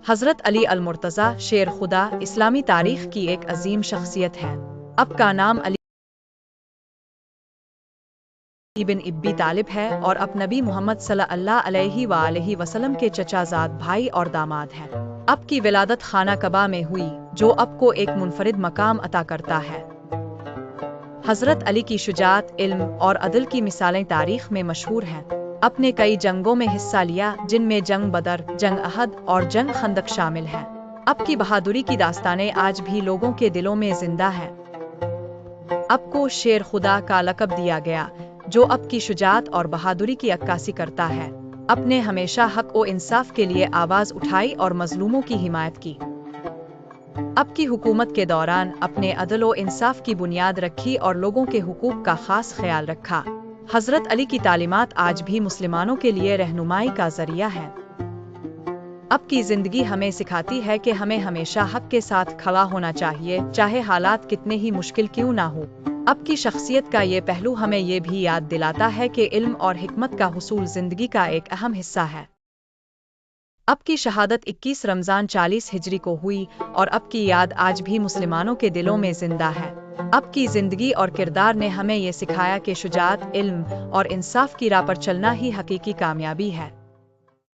حضرت علی المرتضیٰ شیر خدا اسلامی تاریخ کی ایک عظیم شخصیت ہے۔ اب کا نام علی بن ابی طالب ہے اور اب نبی محمد صلی اللہ علیہ وآلہ وسلم کے چچا زاد بھائی اور داماد ہیں۔ اب کی ولادت خانہ کعبہ میں ہوئی، جو اب کو ایک منفرد مقام عطا کرتا ہے۔ حضرت علی کی شجاعت، علم اور عدل کی مثالیں تاریخ میں مشہور ہیں۔ اپنے کئی جنگوں میں حصہ لیا، جن میں جنگ بدر، جنگ احد اور جنگ خندق شامل ہیں۔ اب کی بہادری کی داستانیں آج بھی لوگوں کے دلوں میں زندہ ہیں۔ اب کو شیر خدا کا لقب دیا گیا، جو اب کی شجاعت اور بہادری کی عکاسی کرتا ہے۔ اب نے ہمیشہ حق و انصاف کے لیے آواز اٹھائی اور مظلوموں کی حمایت کی۔ اب کی حکومت کے دوران اپنے عدل و انصاف کی بنیاد رکھی اور لوگوں کے حقوق کا خاص خیال رکھا۔ حضرت علی کی تعلیمات آج بھی مسلمانوں کے لیے رہنمائی کا ذریعہ ہیں۔ اب کی زندگی ہمیں سکھاتی ہے کہ ہمیں ہمیشہ حق کے ساتھ کھڑا ہونا چاہیے، چاہے حالات کتنے ہی مشکل کیوں نہ ہو۔ اب کی شخصیت کا یہ پہلو ہمیں یہ بھی یاد دلاتا ہے کہ علم اور حکمت کا حصول زندگی کا ایک اہم حصہ ہے۔ اب کی شہادت 21 رمضان 40 ہجری کو ہوئی اور اب کی یاد آج بھی مسلمانوں کے دلوں میں زندہ ہے۔ اب کی زندگی اور کردار نے ہمیں یہ سکھایا کہ شجاعت، علم اور انصاف کی راہ پر چلنا ہی حقیقی کامیابی ہے۔